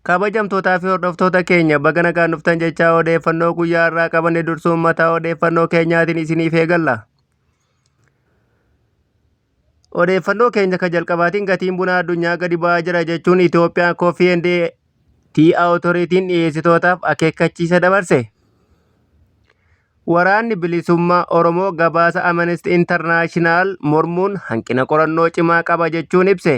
Kabajamtootaa fi hordoftoota keenya baga nagaan dhuftan jechaa odeeffannoo guyyaa irraa qabanne dursuun mataa odeeffannoo keenyaatiin isiniif eegalla. Odeeffannoo keenya kan jalqabaatiin gatiin bunaa addunyaa gadi bu'aa jira jechuun Itoophiyaan Coffee and Tea Authority'n dhiyeessitootaaf akeekkachiisa dabarse. Waraanni bilisummaa Oromoo gabaasa Amnesty International mormuun hanqina qorannoo cimaa qaba jechuun ibse.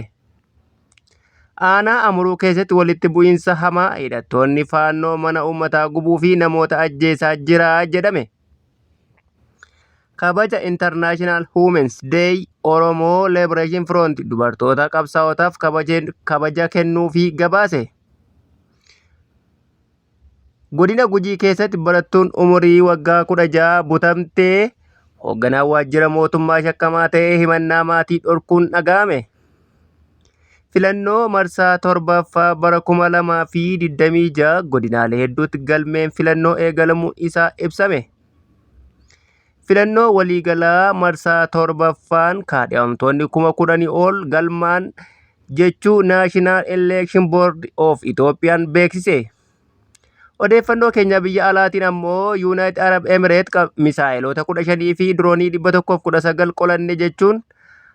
Aanaa Amuruu keessatti walitti bu'iinsa hamaa hidhattoonni faannoo mana uummataa gubuu fi namoota ajjeesaa jira jedhame. Kabaja International Women's Day Oromoo Liberation Front dubartoota qabsaa'otaaf kabaja kennuu fi gabaase. Godina Gujii keessatti barattuun umurii waggaa 16 butamtee hoogganaan waajjira mootummaa shakkamaa ta'ee himannaa maatii dhorkuun dhaga'ame. Filannoo marsaa 7ffaa bara 2026 godinaalee hedduutti galmeen filannoo eegalamuun isaa ibsame. Filannoo waliigalaa marsaa 7ffaan kaadhimamtoonni 10,000 ol galmaan jechuu National Election Board of Itoophiyaan beeksise. Odeeffannoo keenya biyya alaatiin ammoo United Arab Emirates misaa'eloota 15 fi diroonii 119 qolanne jechuun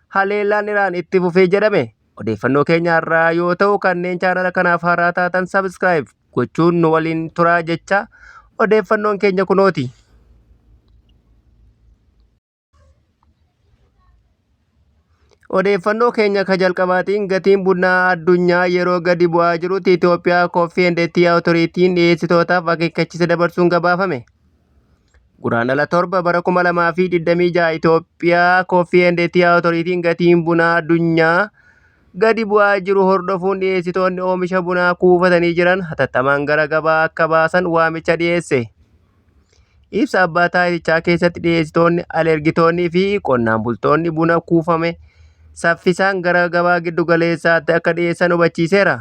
haleellaan Iraan itti fufee jedhame. Odeeffannoo keenya irraa yoo ta'u kanneen chaanala kanaaf haaraa taatan subscribe gochuun nu waliin turaa jecha odeeffannoon keenya kunooti. Odeeffannoo keenya kan jalqabaatiin gatiin bunaa addunyaa yeroo gadi bu'aa jirutti Itoophiyaa Coffee and Tea Authority'n dhiyeessitootaaf akeekkachiisa dabarsuun gabaafame. Guraandhala 7 bara 2026 Itoophiyaa Coffee and Tea Authority'n gatiin bunaa addunyaa gadi bu'aa jiru hordofuun dhiyeessitoonni oomisha bunaa kuufatanii jiran hatattamaan gara gabaa akka baasan waamicha dhiyeesse. Ibsa abbaa taayitichaa keessatti dhiyeessitoonni alergitoonnii fi qonnaan bultoonni buna kuufame saffisaan gara gabaa giddu galeessaatti akka dhiyeessan hubachiiseera.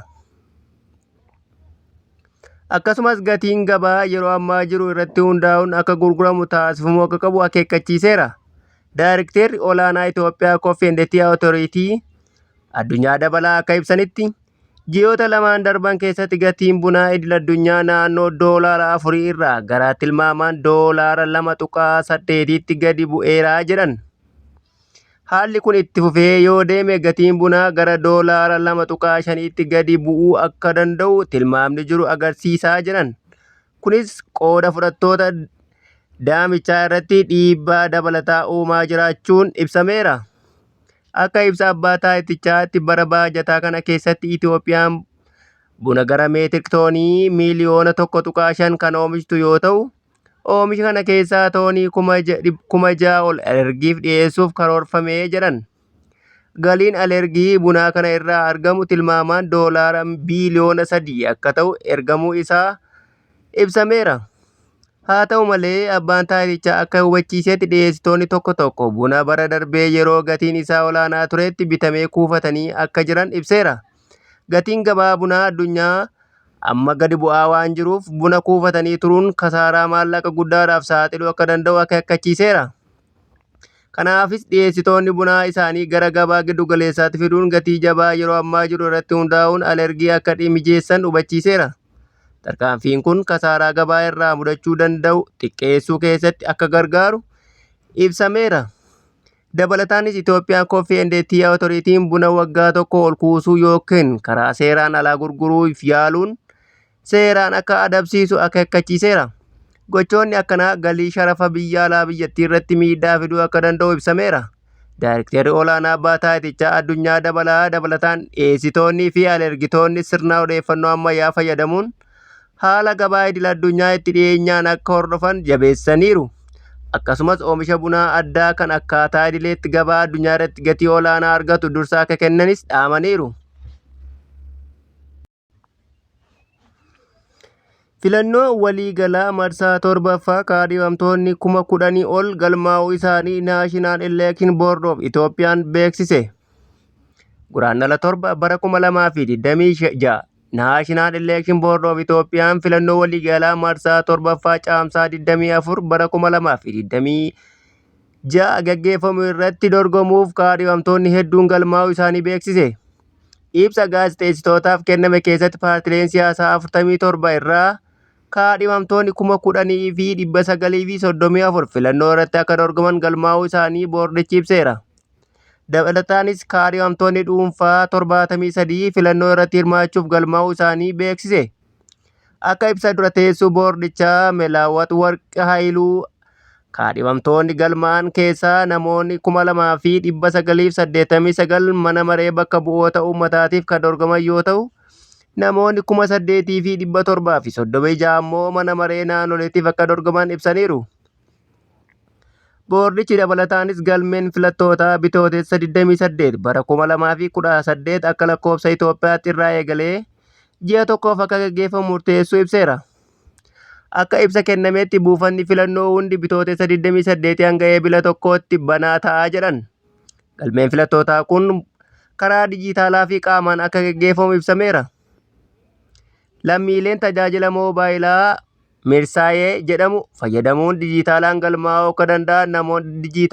Akkasumas gatiin gabaa yeroo ammaa jiru irratti hundaa'uun akka gurguramu taasifamuu akka qabu akeekkachiiseera. Daayirekteerri olaanaa Itoophiyaa Coffee and Tea Authority Addunyaa Dabalaa akka ibsanitti ji'oota lamaan darban keessatti gatiin bunaa idil addunyaa naannoo $4 irraa gara tilmaamaan $2.8tti gadi bu'eera jedhan. Haalli kun itti fufee yoo deeme gatiin bunaa gara $2.5tti gadi bu'uu akka danda'u tilmaamni jiru agarsiisaa jedhan. Kunis qooda fudhattoota daamichaa irratti dhiibbaa dabalataa uumaa jiraachuun ibsameera. Akka ibsa abbaa taayitichaatti bara baajataa kana keessatti Itoophiyaan buna gara meetirik toonii miliyoona 1.5 kan oomishtu yoo ta'u, oomisha kana keessaa toonii 6,000 ol alergiif dhiyeessuuf karoorfamee jedhan. Galiin alergii bunaa kana irraa argamu tilmaamaan $3 biliyoona akka ta'u ergamuu isaa ibsameera. Haa ta'u malee abbaan taayitichaa akka hubachiisetti dhiyeessitoonni tokko tokko buna bara darbee yeroo gatiin isaa olaanaa turetti bitamee kuufatanii akka jiran ibseera. Gatiin gabaa bunaa addunyaa amma gadi bu'aa waan jiruuf buna kuufatanii turuun kasaaraa maallaqa guddaadhaaf saaxiluu akka danda'u akeekkachiiseera. Kanaafis dhiyeessitoonni bunaa isaanii gara gabaa giddu galeessaatti fiduun gatii jabaa yeroo ammaa jiru irratti hundaa'uun alergii akka mijeessan hubachiiseera. Tarkaanfiin kun kasaaraa gabaa irraa mudachuu danda'u xiqqeessuu keessatti akka gargaaru ibsameera. Dabalataanis Itoophiyaan Coffee and Tea Authority'n buna waggaa tokko ol kuusuu yookiin karaa seeraan alaa gurguruuf yaaluun seeraan akka adabsiisu akeekkachiiseera. Gochoonni akkanaa galii sharafa biyya alaa biyyattii irratti miidhaa fiduu akka danda'u ibsameera. Daayirekteerri olaanaa abbaa taayitichaa Addunyaa Dabalaa dabalataan dhiyeessitoonnii fi alergitoonni sirna odeeffannoo ammayyaa fayyadamuun haala gabaa idil addunyaa itti dhiyeenyaan akka hordofan jabeessaniiru. Akkasumas oomisha bunaa addaa kan akkaataa idileetti gabaa addunyaa irratti gatii olaanaa argatu dursa akka kennanis dhaamaniiru. Filannoo waliigalaa marsaa 7ffaa kaadhimamtoonni 10,000 ol galmaa'uu isaanii National Election Board of Itoophiyaan beeksise. Guraandhala 7 bara 2026 National Election Board of Itoophiyaan filannoo waliigalaa marsaa 7ffaa caamsaa 24 bara 2026 gaggeeffamu irratti dorgomuuf kaadhimamtoonni hedduun galmaa'uu isaanii beeksise. Ibsa gaazexeessitootaaf kenname keessatti paartileen siyaasaa 47 irraa kaadhimamtoonni 10,934 filannoo irratti akka dorgoman galmaa'uu isaanii boordichi ibseera. Dabalataanis kaadhimamtoonni dhuunfaa 73 filannoo irratti hirmaachuuf galmaa'uu isaanii beeksise. Akka ibsa dura teessuu boordichaa Melaawwat Warqi Haayiluu kaadhimamtoonni galmaan keessaa namoonni 2,989 mana maree bakka bu'oota uummataatiif kan dorgoman yoo ta'u, namoonni 8,736 immoo mana maree naannoleetiif akka dorgoman ibsaniiru. Boordichi dabalataanis galmeen filattootaa bitootessa 28 bara 2018 akka lakkoofsa Itoophiyaatti irraa eegalee ji'a tokkoof akka gaggeeffamu murteessuu ibseera. Akka ibsa kennametti buufanni filannoo hundi bitootessa 28 hanga eebila tokkootti banaa ta'aa jedhan. Galmeen filattootaa kun karaa dijitaalaa fi qaamaan akka gaggeeffamu ibsameera. Lammiileen tajaajila moobaayilaa Mirsaayee jedhamu fayyadamuun dijitaalaan galmaa'uu akka danda'an, namoonni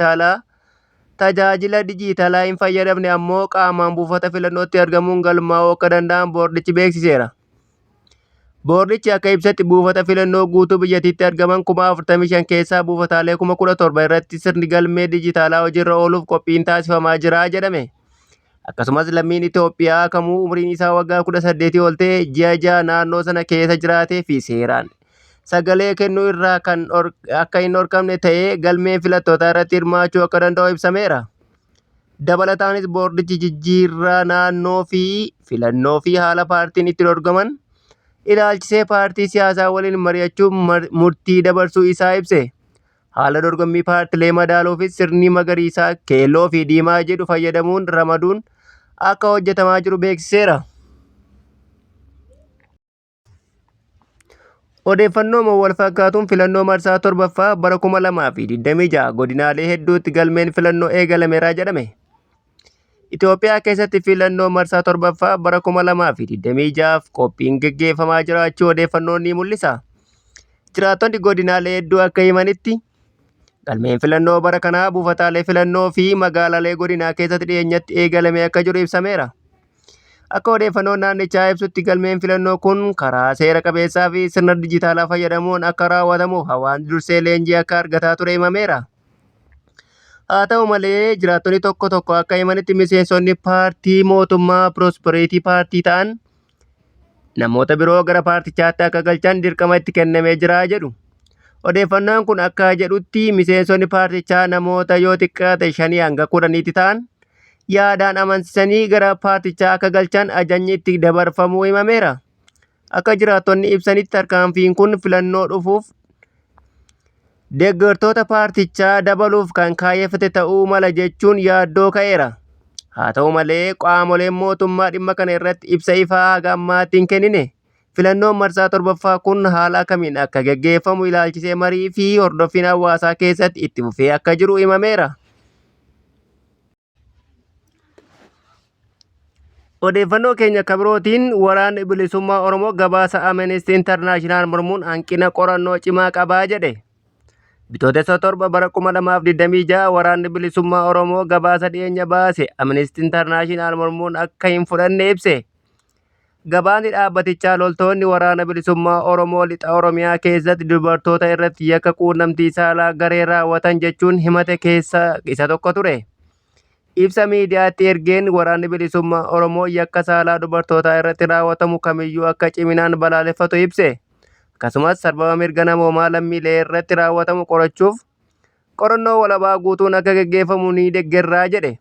tajaajila dijitaalaa hin fayyadamne ammoo qaamaan buufata filannootti argamuun galmaa'uu akka danda'an boordichi beeksiseera. Boordichi akka ibsatti buufata filannoo guutuu biyyattiitti argaman 45,000 keessaa buufataalee 17,000 irratti sirni galmee dijitaalaa hojiirra ooluuf qophiin taasifamaa jira jedhame. Akkasumas lammiin Itoophiyaa kamuu umriin isaa waggaa 18 ol ta'e ji'a 6 naannoo sana keessa jiraatee fi seeraan sagalee kennuu irraa akka hin dhorkamne ta'ee galmeen filattootaa irratti hirmaachuu akka danda'u ibsameera. Dabalataanis boordichi jijjiirraa naannoo fi filannoo fi haala paartiin itti dorgoman ilaalchisee paartii siyaasaa waliin mari'achuuf murtii dabarsuu isaa ibse. Haala dorgommii paartilee madaaluufis sirni magariisaa, keelloo fi diimaa jedhu fayyadamuun ramaduun akka hojjetamaa jiru beeksiseera. Odeeffannoo wal fakkaatuun filannoo marsaa 7ffaa bara 2026 godinaalee hedduutti galmeen filannoo eegalameera jedhame. Itoophiyaa keessatti filannoo marsaa 7ffaa bara 2026 qophiin gaggeeffamaa jiraachuu odeeffannoon ni mul'isa. Jiraattonni godinaalee hedduu akka himanitti galmeen filannoo bara kanaa buufataalee filannoo fi magaalaalee godinaa keessatti dhiyeenyatti eegalamee akka jiru ibsameera. Akka odeeffannoon naannichaa ibsutti galmeen filannoo kun karaa seera qabeessaa fi sirna dijitaalaa fayyadamuun akka raawwatamuuf hawaasni dursee leenjii akka argataa ture himameera. Haa ta'u malee jiraattonni tokko tokko akka himanitti miseensonni paartii mootummaa Prosperity paartii ta'an namoota biroo gara paartichaatti akka galchan dirqama itti kennamee jira jedhu. Odeeffannoon kun akka jedhutti miseensonni paartichaa namoota yoo xiqqaate 5 hanga 10 ta'an yaadaan amansiisanii gara paartichaa akka galchan ajajni itti dabarfamuu himameera. Akka jiraattonni ibsanitti tarkaanfiin kun filannoo dhufuuf deeggartoota paartichaa dabaluuf kan kaayeffate ta'uu mala jechuun yaaddoo ka'eera. Haa ta'u malee qaamoleen mootummaa dhimma kana irratti ibsa ifaa haga ammaatti hin kennine. Filannoon marsaa 7ffaa kun haala akkamiin akka gaggeeffamu ilaalchisee marii fi hordoffiin hawaasaa keessatti itti fufee akka jiru himameera. Odeeffannoo keenya kabirootiin waraanni bilisummaa Oromoo gabaasa Amnesty International mormuun hanqina qorannoo cimaa qabaa jedhe. Bitootessa 7 bara 2026 waraanni bilisummaa Oromoo gabaasa dhiyeenya baase Amnesty International mormuun akka hin fudhanne ibse. Gabaasni dhaabbatichaa loltoonni waraana bilisummaa Oromoo lixa Oromiyaa keessatti dubartoota irratti yakka quunnamtii saalaa garee raawwatan jechuun himate keessa isa tokko ture. Ibsa miidiyaatti ergeen waraanni bilisummaa Oromoo yakka saalaa dubartootaa irratti raawwatamu kamiyyuu akka ciminaan balaaleffatu ibse. Akkasumas sarbama mirga namoomaa lammiilee irratti raawwatamu qorachuuf qorannoo walabaa guutuun akka gaggeeffamu ni deeggarraa jedhe.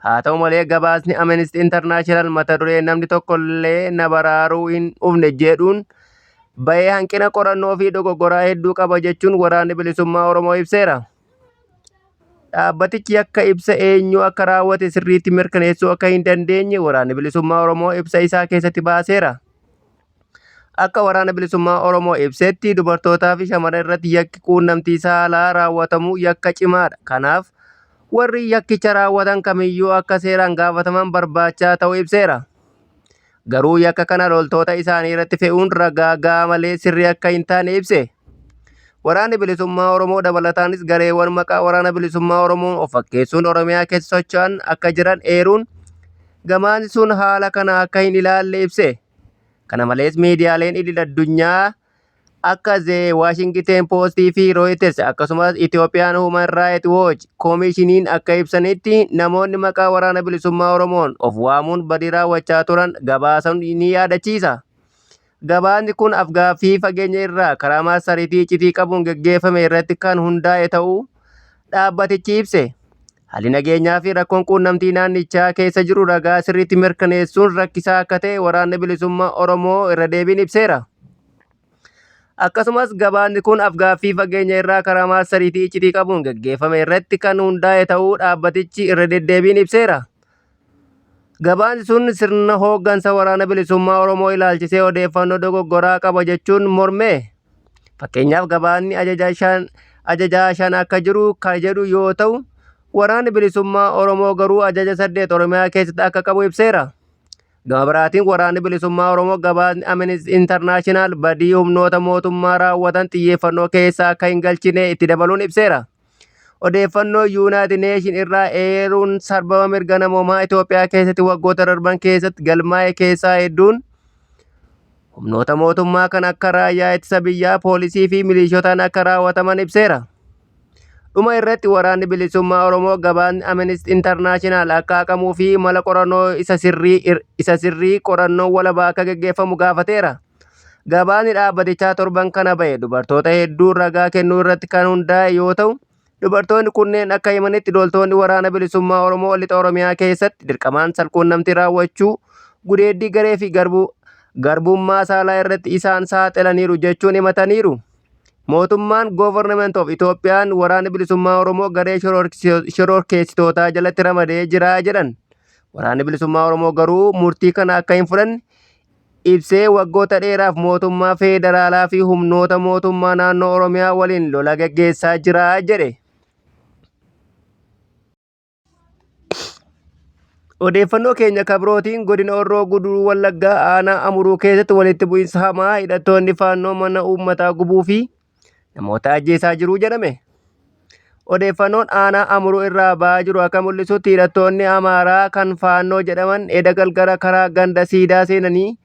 Haa ta'u malee gabaasni Amnesty International mata duree namni tokkollee na baraaruu hin dhufne jedhuun bahee hanqina qorannoo fi dogoggoraa hedduu qaba jechuun waraanni bilisummaa Oromoo ibseera. Dhaabbatichi akka ibsa eenyu akka raawwate sirriitti mirkaneessuu akka hin dandeenye waraanni bilisummaa Oromoo ibsa isaa keessatti baaseera. Akka waraana bilisummaa Oromoo ibsetti dubartootaa fi shamarran irratti yakki quunnamtii saalaa raawwatamu yakka cimaadha. Kanaaf warri yakkicha raawwatan kamiyyuu akka seeraan gaafataman barbaachaa ta'uu ibseera. Garuu yakka kana loltoota isaanii irratti fe'uun ragaa gahaa malee sirrii akka hin taane ibse. Waraanni bilisummaa Oromoo dabalataanis gareewwan maqaa waraana bilisummaa Oromoon of fakkeessuun Oromiyaa keessa socho'an akka jiran eeruun Gabaasni sun haala kana akka hin ilaalle ibse. Kana malees miidiyaaleen idil-addunyaa akka The Washington Post fi Reuters akkasumas Ethiopian Human Rights Watch koomishiniin akka ibsanitti namoonni maqaa waraana bilisummaa Oromoon of waamuun badii raawwachaa turan gabaasan ni yaadachiisa. Gabaasni kun afgaaffii fageenya irraa karaa marsariitii iccitii qabuun gaggeeffame irratti kan hundaa'e ta'uu dhaabbatichi ibse. Haalli nageenyaa fi rakkoon quunnamtii naannichaa keessa jiru ragaa sirriitti mirkaneessuun rakkisaa akka ta'e waraanni bilisummaa Oromoo irra deebiin ibseera. Akkasumas gabaasni kun afgaaffii fageenya irraa karaa marsariitii iccitii qabuun gaggeeffame irratti kan hundaa'e ta'uu dhaabbatichi irra deddeebiin ibseera. Gabaasni sun sirna hooggansa waraana bilisummaa Oromoo ilaalchisee odeeffannoo dogoggoraa qaba jechuun morme. Fakkeenyaaf gabaasni ajajaa 5 akka jiru kan jedhu yoo ta'u, waraanni bilisummaa Oromoo garuu ajaja 8 Oromiyaa keessatti akka qabu ibseera. Gama biraatiin waraanni bilisummaa Oromoo gabaasni Amnesty International badii humnoota mootummaa raawwatan xiyyeeffannoo keessa akka hin galchine itti dabaluun ibseera. Odeeffannoo United Nations irraa eeruun sarbama mirga namoomaa Itoophiyaa keessatti waggoota darban keessatti galmaa'e keessaa hedduun humnoota mootummaa kan akka raayyaa ittisa biyyaa, poolisii fi milishotaan akka raawwataman ibseera. Dhuma irratti waraanni bilisummaa Oromoo gabaasni Amnesty International akka haqamuu fi mala qorannoo isa sirrii qorannoo walabaa akka gaggeeffamu gaafateera. Gabaasni dhaabbatichaa torban kana bahe dubartoota hedduu ragaa kennuu irratti kan hundaa'e yoo ta'u, dubartoonni kunneen akka himanitti loltoonni waraana bilisummaa Oromoo lixa Oromiyaa keessatti dirqamaan salquunnamtii raawwachuu, gudeeddii garee fi garbummaa saalaa irratti isaan saaxilaniiru jechuun himataniiru. Mootummaan Government of Itoophiyaan waraana bilisummaa Oromoo garee shororkeessitootaa jalatti ramadee jira jedhan. Waraanni bilisummaa Oromoo garuu murtii kana akka hin fudhanne ibsee waggoota dheeraaf mootummaa federaalaa fi humnoota mootummaa naannoo Oromiyaa waliin lola gaggeessaa jira jedhe. Odeeffannoo keenya kabirootiin godina Horroo Guduruu Wallaggaa aanaa Amuruu keessatti walitti bu'iinsa hamaa hidhattoonni faannoo mana uummataa gubuu fi namoota ajjeesaa jiru jedhame. Odeeffannoon aanaa Amuruu irraa ba'aa jiru akka mul'isutti hidhattoonni Amaaraa kan faannoo jedhaman edda galgala karaa ganda siidaa seenanii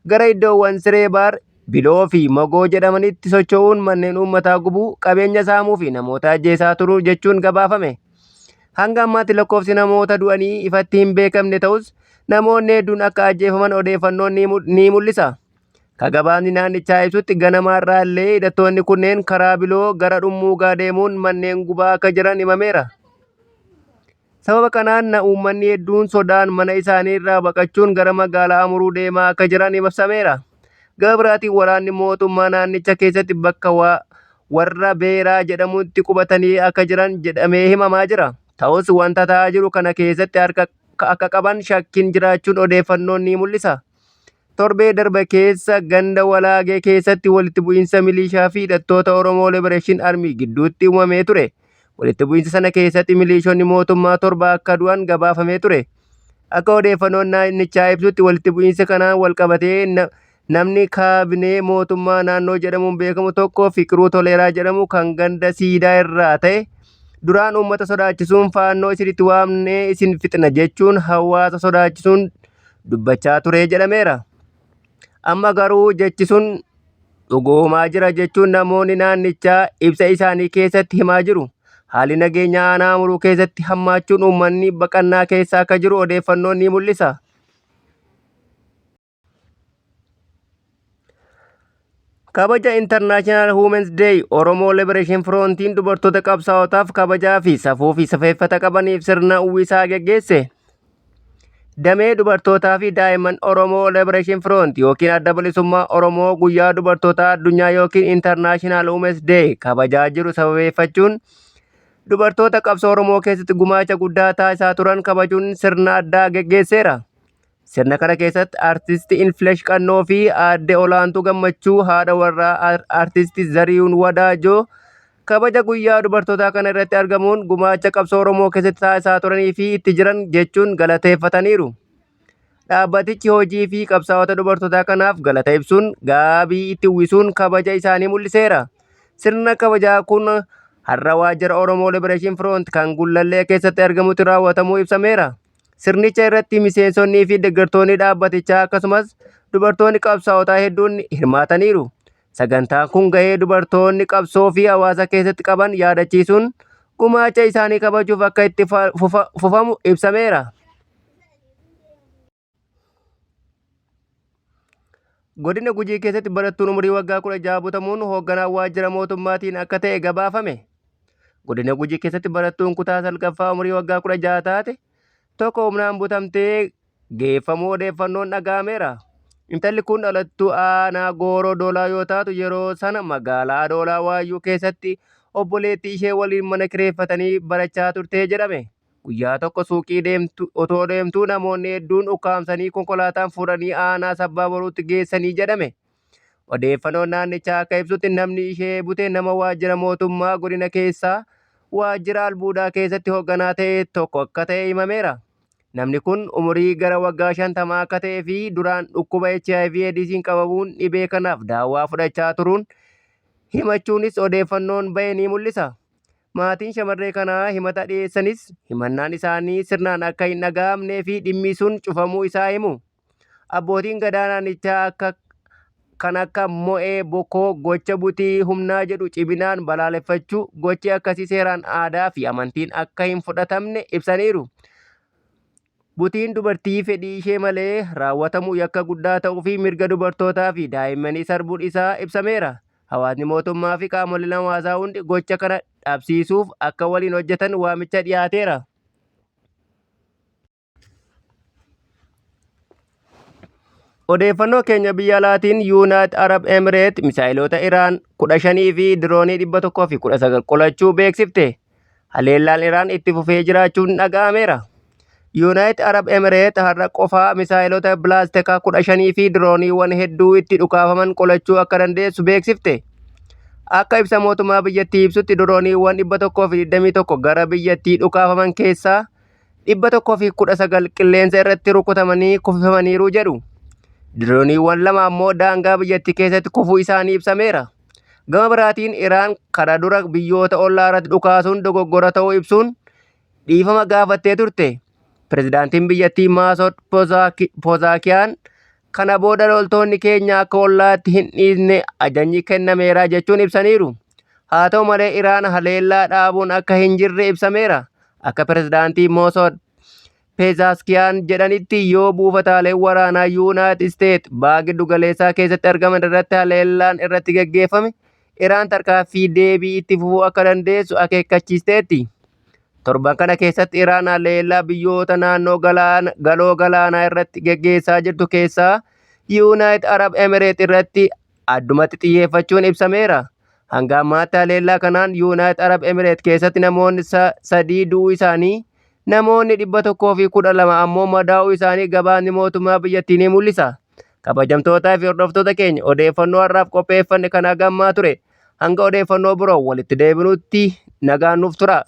gara iddoowwan Siree Baar, Biloo fi Mogoo jedhamanitti socho'uun manneen uummataa gubuu, qabeenya saamuu fi namoota ajjeesaa turuu jechuun gabaafame. Hanga ammaatti lakkoofsi namoota du'anii ifatti hin beekamne ta'us namoonni hedduun akka ajjeefaman odeeffannoon ni mul'isa. Gabaasni naannichaa ibsutti ganamaarraa illee hidhattoonni kunneen karaa Biloo gara Dhummuugaa deemuun manneen gubaa akka jiran himameera. Sababa kanaan uummanni hedduun sodaan mana isaanii irraa baqachuun gara magaalaa Amuruu deemaa akka jiran ibsameera. Gama biraatiin waraanni mootummaa naannicha keessatti bakka warra Beeraa jedhamutti qubatanii akka jiran jedhamee himamaa jira. Ta'us wanta ta'aa jiru kana keessatti harka akka qaban shakkiin jiraachuun odeeffannoon ni mul'isa. Torbee darbe keessa ganda Walaagee keessatti walitti bu'iinsa milishaa fi hidhattoota Oromoo Liberation Army gidduutti uumamee ture. Walitti bu'iinsa sana keessatti milishoonni mootummaa 7 akka du'an gabaafamee ture. Akka odeeffannoon naannichaa ibsutti walitti bu'iinsa kanaan walqabatee namni kaabinee mootummaa naannoo jedhamuun beekamu tokko Fiqiruu Toleeraa jedhamu kan ganda siidaa irraa ta'e duraan uummata sodaachisuun faannoo isinitti waamnee isin fixna jechuun hawaasa sodaachisuun dubbachaa ture jedhameera. Amma garuu jechi sun dhugoomaa jira jechuun namoonni naannichaa ibsa isaanii keessatti himaa jiru. Haalli nageenya aanaa Amuruu keessatti hammaachuun uummanni baqannaa keessa akka jiru odeeffannoon ni mul'isa. Kabaja International Women's Day Oromoo Liberation Frontiin dubartoota qabsaa'otaaf kabajaa fi safuu fi safeeffata qabaniif sirna uwwisaa geggeesse. Damee dubartootaa fi daa'imman Oromoo Liberation Front yookiin adda bilisummaa Oromoo guyyaa dubartoota addunyaa yookiin International Women's Day kabajaa jiru sababeeffachuun dubartoota qabsoo Oromoo keessatti gumaacha guddaa taasisaa turan kabajuun sirna addaa geggeesseera. Sirna kana keessatti artisti Inflesh Qannoo fi aadde Olaantuu Gammachuu haadha warraa artisti Zarihuun Wadaajoo kabaja guyyaa dubartootaa kana irratti argamuun gumaacha qabsoo Oromoo keessatti taasisaa turanii fi itti jiran jechuun galateeffataniiru. Dhaabbatichi hojii fi qabsaa'ota dubartootaa kanaaf galata ibsuun gaabii itti uwwisuun kabaja isaanii mul'iseera. Sirna kabajaa kun har'a waajjira Oromoo Liberation Front kan Gullallee keessatti argamutti raawwatamuu ibsameera. Sirnicha irratti miseensonnii fi deeggartoonni dhaabbatichaa akkasumas dubartoonni qabsaa'otaa hedduun hirmaataniiru. Sagantaan kun gahee dubartoonni qabsoo fi hawaasa keessatti qaban yaadachiisuun gumaacha isaanii kabajuuf akka itti fufamu ibsameera. Godina Gujii keessatti barattuun umurii waggaa 16 butamuun hoogganaa waajjira mootummaatiin akka ta'e gabaafame. Godina Gujii keessatti barattuun kutaa salgaffaa umurii waggaa 16 taate tokko humnaan butamtee geeffamuu odeeffannoon dhaga'ameera. Intalli kun dhalattuu aanaa Gooroo Doolaa yoo taatu yeroo sana magaalaa Doolaa Waayyuu keessatti obboleettii ishee waliin mana kireeffatanii barachaa turte jedhame. Guyyaa tokko suuqii otoo deemtuu namoonni hedduun ukkaamsanii konkolaataan fuudhanii aanaa Sabbaa Boruutti geessanii jedhame. Odeeffannoon naannichaa akka ibsutti namni ishee bute nama waajjira mootummaa godina keessaa waajjira albuudaa keessatti hoogganaa ta'e tokko akka ta'e himameera. Namni kun umurii gara waggaa 50 akka ta'ee fi duraan dhukkuba HIV/AIDS'n qabamuun dhibee kanaaf daawwaa fudhachaa turuun himachuunis odeeffannoon bahe ni mul'isa. Maatiin shamarree kanaa himata dhiyeessanis himannaan isaanii sirnaan akka hin dhaga'amnee fi dhimmi sun cufamuu isaa himu. Abbootiin gadaa naannichaa kan akka Mo'ee Bokkoo gocha butii humnaa jedhu ciminaan balaaleffachuu gochi akkasii seeraan aadaa fi amantiin akka hin fudhatamne ibsaniiru. Butiin dubartii fedhii ishee malee raawwatamuu yakka guddaa ta'uu fi mirga dubartootaa fi daa'immanii sarbuun isaa ibsameera. Hawaasni mootummaa fi qaamoleen hawaasaa hundi gocha kana dhabsiisuuf akka waliin hojjetan waamicha dhiyaateera. Odeeffannoo keenya biyya alaatiin Yuunaayitid Arab Emireet misaa'ilota Iraan 15 fi diroonii 119 qolachuu beeksifte. Haleellaan Iraan itti fufee jiraachuun dhaga'ameera. Yuunaayitid Arab Emireet har'a qofaa misaa'ilota bilaastikaa 15 fi dirooniiwwan hedduu itti dhukaafaman qolachuu akka dandeessu beeksifte. Akka ibsa mootummaa biyyattii ibsutti dirooniiwwan 121 gara biyyattii dhukaafaman keessaa 119 qilleensa irratti rukutamanii kufifamaniiru jedhu. Dirooniiwwan 2 ammoo daangaa biyyattii keessatti kufuu isaanii ibsameera. Gama biraatiin Iraan karaa dura biyyoota ollaa irratti dhukaasuun dogoggora ta'uu ibsuun dhiifama gaafattee turte. Pireezidaantiin biyyattii Maasood Pezeshkian kana booda loltoonni keenya akka ollaatti hin dhiisne ajajni kennameera jechuun ibsaniiru. Haa ta'u malee Iraan haleellaa dhaabuun akka hin jirre ibsameera. Akka pireezidaantii Maasood Pezeshkian jedhanitti yoo buufataaleen waraanaa Yuunaayitid Isteet baha giddu galeessaa keessatti argaman irratti haleellaan irratti gaggeeffame Iraan tarkaanfii deebii itti fufuu akka dandeessu akeekkachiisteetti. Torban kana keessatti Iraan haleellaa biyyoota naannoo galoo galaanaa irratti gaggeessaa jirtu keessaa Yuunaayitid Arab Emireet irratti addumatti xiyyeeffachuun ibsameera. Hanga ammaatti haleellaa kanaan Yuunaayitid Arab Emireet keessatti namoonni 3 du'uu isaanii, namoonni 112 ammoo madaa'uu isaanii gabaasni mootummaa biyyattii ni mul'isa. Kabajamtootaa fi hordoftoota keenya odeeffannoo har'aaf qopheeffanne kana gammaa ture. Hanga odeeffannoo biroo walitti deebinutti nagaan nuuf tura.